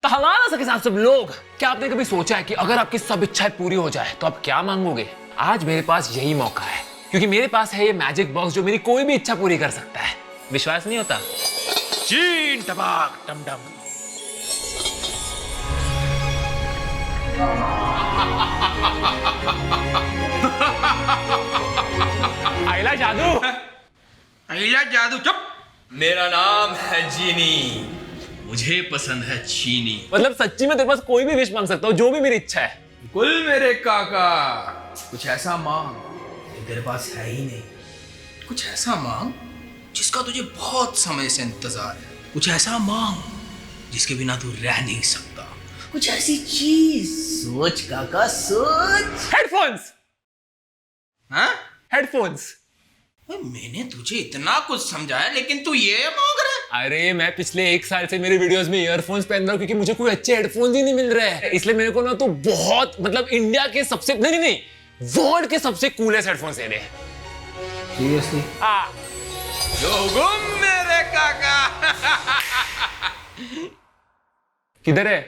टहला ना सके साथ सब लोग। क्या आपने कभी सोचा है कि अगर आपकी सब इच्छाएं पूरी हो जाए तो आप क्या मांगोगे? आज मेरे पास यही मौका है, क्योंकि मेरे पास है ये मैजिक बॉक्स जो मेरी कोई भी इच्छा पूरी कर सकता है। विश्वास नहीं होता? चीन टपाक टम टम। आइला जादू। अहिला जादू चुप। मेरा नाम है जीनी, मुझे पसंद है चीनी। मतलब सच्ची में तेरे पास कोई भी विश मांग सकता हूँ, जो भी मेरी इच्छा है। बिल्कुल मेरे काका, कुछ ऐसा मांग जो तेरे पास है ही नहीं। कुछ ऐसा मांग जिसका तुझे बहुत समय से इंतजार है। कुछ ऐसा मांग जिसके बिना तू रह नहीं सकता। कुछ ऐसी चीज सोच काका, सोच। हेडफोन्स। हाँ? हेडफोन्स। मैंने तुझे इतना कुछ समझाया लेकिन तू ये मांग रहा है? अरे मैं पिछले 1 साल से मेरे वीडियोस में ईयरफोन्स पहन रहा हूँ, क्योंकि मुझे कोई अच्छे हेडफोन्स ही नहीं मिल रहे हैं। इसलिए मेरे को ना तो बहुत मतलब इंडिया के सबसे नहीं वर्ल्ड के सबसे कूलेस्ट हेडफोन्स लेने हैं। सीरियसली? जोगुम मेरे काका। किधर है?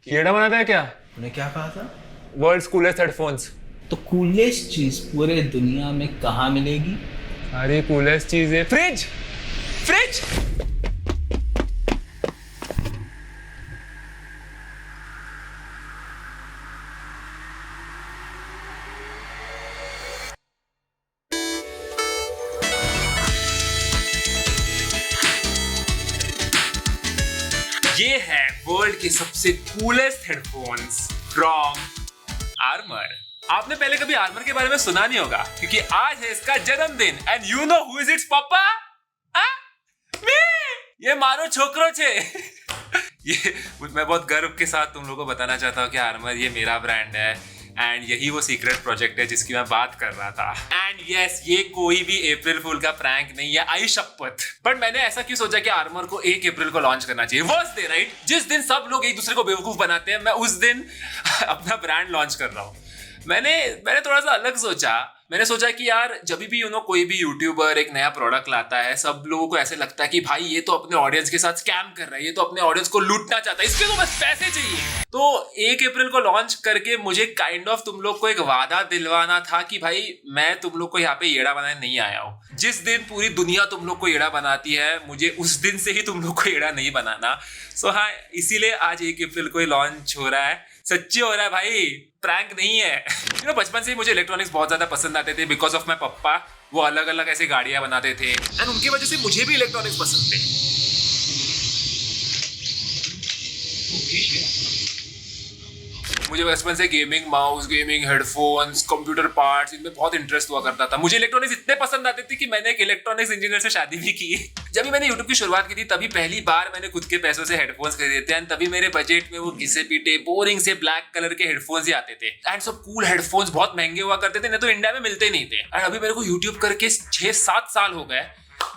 कीड़ा बनाता है क्या? तूने क्या कहा था? World's coolest headphones. तो कूलेस्ट चीज पूरे दुनिया में कहाँ मिलेगी? अरे कूलेस्ट चीज है फ्रिज। फ्रिज। ये है वर्ल्ड के सबसे कूलेस्ट हेडफोन्स फ्रॉम आर्मर। आपने पहले कभी आर्मर के बारे में सुना नहीं होगा, क्योंकि आज है इसका जन्मदिन। And you know who is it's पापा? ये मारो छोकरो छे। ये मैं बहुत गर्व के साथ तुम लोगों को बताना चाहता हूँ कि आर्मर ये मेरा ब्रांड है, एंड यही वो सीक्रेट प्रोजेक्ट है जिसकी मैं बात कर रहा था। एंड यस, ये कोई भी अप्रैल फूल का प्रैंक नहीं है, आई शपथ। बट मैंने ऐसा क्यों सोचा कि आर्मर को 1 अप्रैल को लॉन्च करना चाहिए? Worst day, right? जिस दिन सब लोग एक दूसरे को बेवकूफ बनाते हैं, मैं उस दिन अपना ब्रांड लॉन्च कर रहा हूँ। मैंने थोड़ा सा अलग सोचा। मैंने सोचा कि यार जब भी कोई भी यूट्यूबर एक नया प्रोडक्ट लाता है, सब लोगों को ऐसे लगता है कि भाई ये तो अपने ऑडियंस के साथ स्कैम कर रहा है, ये तो अपने ऑडियंस को लूटना चाहता है, इसके तो बस पैसे चाहिए। तो 1 अप्रैल को लॉन्च करके मुझे काइंड ऑफ तुम लोग को एक वादा दिलवाना था कि भाई मैं तुम लोग को यहाँ पे येड़ा बनाने नहीं आया हूँ। जिस दिन पूरी दुनिया तुम लोग को येड़ा बनाती है, मुझे उस दिन से ही तुम लोग को येड़ा नहीं बनाना। सो हाँ, इसीलिए आज 1 अप्रैल को ही लॉन्च हो रहा है। सच्ची हो रहा है भाई, प्रैंक नहीं है। बचपन से ही मुझे इलेक्ट्रॉनिक्स बहुत ज्यादा पसंद आते थे बिकॉज ऑफ माई पप्पा। वो अलग अलग ऐसे गाड़ियां बनाते थे एंड उनकी वजह से मुझे भी इलेक्ट्रॉनिक्स पसंद थे। मुझे बचपन से gaming mouse, gaming headphones, computer parts, इनमें बहुत इंटरेस्ट हुआ करता था। मुझे इलेक्ट्रॉनिक्स इतने पसंद आते थे कि मैंने एक इलेक्ट्रॉनिक्स इंजीनियर से शादी भी की। जब भी मैंने यूट्यूब की शुरुआत की थी तभी पहली बार मैंने खुद के पैसों से हेडफोन्स खरीदे थे, एंड तभी मेरे बजट में वो घिसे पीटे बोरिंग से ब्लैक कलर के हेडफोन्स ही आते थे। एंड सब कूल हेडफोन्स बहुत महंगे हुआ करते थे, नहीं तो इंडिया में मिलते नहीं थे। एंड अभी मेरे को यूट्यूब करके 6-7 साल हो गए,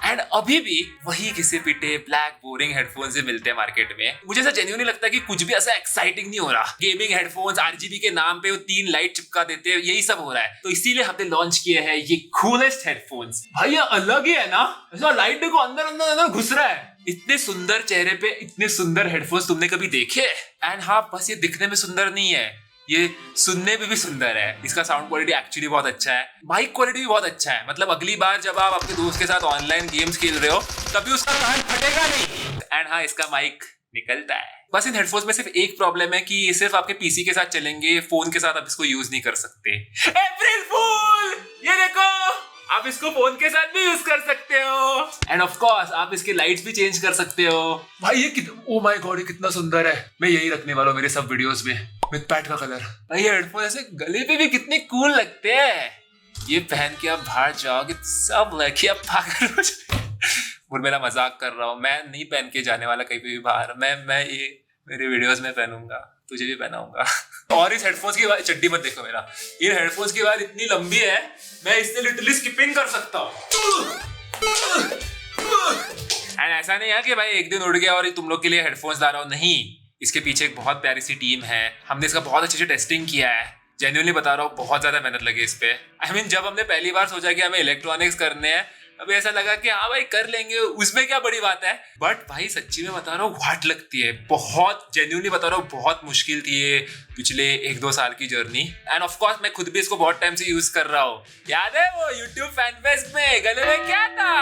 एंड अभी भी वही घिसे पिटे ब्लैक बोरिंग हेडफोन से मिलते हैं मार्केट में। मुझे ऐसा जेन्युइनली लगता है कि कुछ भी ऐसा एक्साइटिंग नहीं हो रहा। गेमिंग हेडफोन्स RGB के नाम पे वो 3 लाइट चिपका देते हैं, यही सब हो रहा है। तो इसीलिए हमने लॉन्च किए हैं ये कूलेस्ट हेडफोन्स। भाई ये अलग ही है ना, ऐसा लाइट देखो अंदर अंदर अंदर घुस रहा है। इतने सुंदर चेहरे पे इतने सुंदर हेडफोन्स तुमने कभी देखे? एंड हाँ, बस ये दिखने में सुंदर नहीं है, ये सुनने में भी सुंदर है। इसका साउंड क्वालिटी एक्चुअली बहुत अच्छा है, माइक क्वालिटी भी बहुत अच्छा है। मतलब अगली बार जब आप अपने दोस्त के साथ ऑनलाइन गेम्स खेल रहे हो तभी उसका कान फटेगा नहीं। एंड हाँ, इसका माइक निकलता है। बस इन हेडफोन्स में सिर्फ एक प्रॉब्लम है कि ये सिर्फ आपके पीसी के साथ चलेंगे, फोन के साथ आप इसको यूज नहीं कर सकते। अप्रैल फूल! ये देखो, आप इसको फोन के साथ भी यूज कर सकते हो, एंड ऑफ कोर्स आप इसके लाइट्स भी चेंज कर सकते हो। भाई ये ओ माय गॉड, ये कितना सुंदर है। मैं यही रखने वाला हूँ मेरे सब वीडियोस में, विद पैट का कलर। भाई ये हेडफोन ऐसे गले पे भी कितने कूल लगते हैं। ये पहन के आप बाहर जाओगे सब लड़कियां पागल हो जाएंगी। और मेरा मजाक कर रहा हूँ, मैं नहीं पहन के जाने वाला कहीं भी बाहर। मैं ये मेरे वीडियोस में पहनूंगा, तुझे भी पहनाऊंगा। और इस हेडफोन्स की वायर, चड्डी मत देखो मेरा, इन हेडफोन्स की वायर इतनी लंबी है मैं इससे लिटरली स्किपिंग कर सकता हूँ। एंड ऐसा नहीं है कि भाई एक दिन उड़ गया और तुम लोग के लिए हेडफोन्स ला रहा हूँ, नहीं। इसके पीछे एक बहुत प्यारी सी टीम है, हमने इसका बहुत अच्छे से टेस्टिंग किया है। जेन्युइनली बता रहा हूँ, बहुत ज्यादा मेहनत लगी इस पे। I mean, जब हमने पहली बार सोचा कि हमें इलेक्ट्रॉनिक्स करने हैं अभी ऐसा लगा कि हाँ भाई कर लेंगे, उसमें क्या बड़ी बात है। बट भाई सच्ची में बता रहा हूँ वाट लगती है, बहुत जेन्युइनली बता रहा हूँ, बहुत मुश्किल थी ये पिछले 1-2 साल की जर्नी। एंड ऑफ कोर्स मैं खुद भी इसको बहुत टाइम से यूज कर रहा हूँ। याद है वो यूट्यूब फैन फेस्ट में गले में क्या था?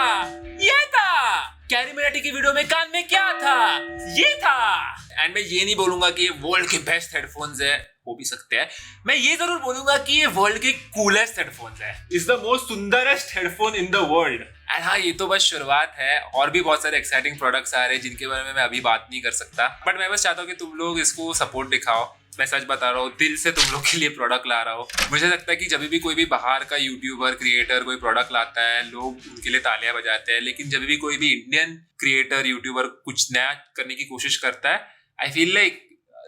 ये था। कैरी मिनाटी की वीडियो में कान में क्या था? ये था। एंड मैं ये नहीं बोलूंगा कि ये वर्ल्ड के बेस्ट हेडफोन्स है, हो भी सकते हैं। मैं ये जरूर बोलूंगा कि ये वर्ल्ड के कूलेस्ट हेडफोन्स है। इज द मोस्ट सुंदरेस्ट headphone in the world. And हाँ, ये तो बस शुरुआत है, और भी बहुत सारे एक्साइटिंग प्रोडक्ट्स आ रहे हैं जिनके बारे में मैं अभी बात नहीं कर सकता। बट मैं बस चाहता हूँ कि तुम लोग इसको सपोर्ट दिखाओ। मैं सच बता रहा हूँ, दिल से तुम लोग के लिए प्रोडक्ट ला रहा हूँ। मुझे लगता है कि जब भी कोई भी बाहर का यूट्यूबर क्रिएटर कोई प्रोडक्ट लाता है, लोग उनके लिए तालियां बजाते हैं, लेकिन जब भी कोई भी इंडियन क्रिएटर यूट्यूबर कुछ नया करने की कोशिश करता है, आई फील लाइक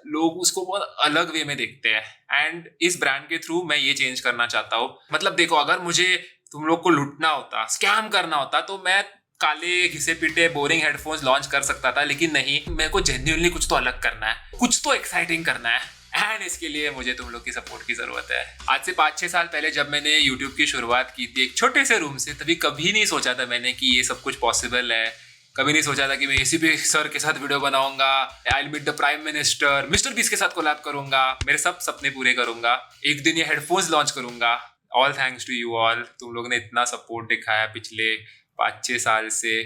लोग उसको बहुत अलग वे में देखते हैं। एंड इस ब्रांड के थ्रू मैं ये चेंज करना चाहता हूँ। मतलब देखो, अगर मुझे तुम लोग को लूटना होता, स्कैम करना होता, तो मैं काले घिसे पिटे बोरिंग हेडफोन्स लॉन्च कर सकता था। लेकिन नहीं, मेरे को जेन्युइनली कुछ तो अलग करना है, कुछ तो एक्साइटिंग करना है। एंड इसके लिए मुझे तुम लोग की सपोर्ट की जरूरत है। आज से 5-6 साल पहले जब मैंने YouTube की शुरुआत की थी एक छोटे से रूम से, तभी कभी नहीं सोचा था मैंने कि ये सब कुछ पॉसिबल है। कभी नहीं सोचा था कि मैं ACP सर के साथ वीडियो बनाऊंगा, I will meet the prime minister, Mister Beast के साथ कोलैब करूंगा, मेरे सब सपने पूरे करूंगा, एक दिन ये हेडफोन्स लॉन्च करूंगा। All thanks to you all. तुम लोग ने इतना सपोर्ट दिखाया पिछले 5-6 साल से।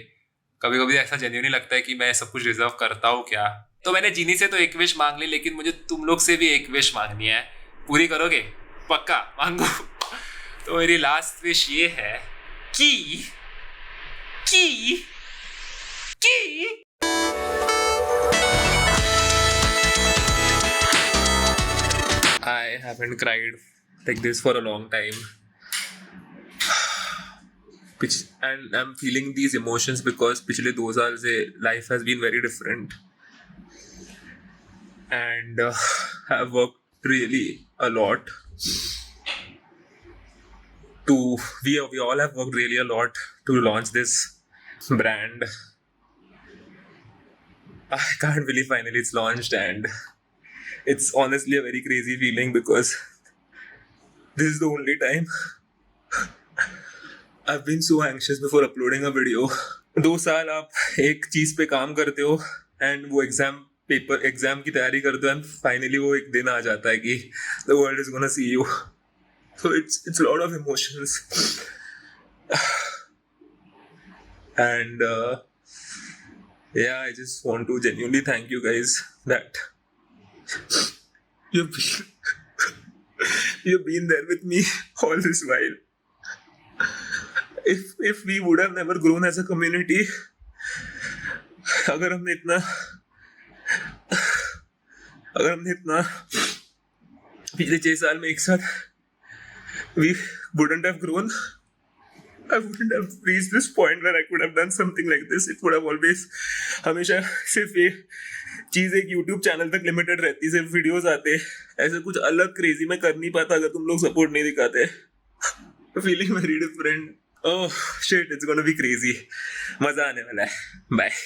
कभी कभी ऐसा जेन्युइनली लगता है कि मैं सब कुछ डिजर्व करता हूँ क्या। तो मैंने जीनी से तो एक विश मांग ली, लेकिन मुझे तुम लोग से भी एक विश मांगनी है। पूरी करोगे? पक्का? मांगो। तो मेरी लास्ट विश ये है कि I haven't cried like this for a long time. And I'm feeling these emotions because पिछले 2 साल से life has been very different. And I've worked really a lot. We all have worked really a lot to launch this brand. I can't believe finally it's launched, and it's honestly a very crazy feeling because this is the only time I've been so anxious before uploading a video. 2 साल आप एक चीज पे काम करते हो and वो exam की तैयारी करते हो, एंड फाइनली वो एक दिन आ जाता है कि the world is gonna see you. So it's a lot of emotions. And yeah, I just want to genuinely thank you guys that you've been there with me all this while. If we would have never grown as a community, अगर हमने इतना पिछले 6 साल में एक साथ we wouldn't have grown. I wouldn't have reached this point where I could have done something like this. It would have always हमेशा सिर्फ ये चीज़ एक YouTube चैनल तक लिमिटेड रहती, सिर्फ वीडियोस आते, ऐसे कुछ अलग क्रेजी में कर नहीं पाता अगर तुम लोग सपोर्ट नहीं दिखाते. Feeling very different. Oh shit, it's gonna be crazy. मजा आने वाला है. Bye.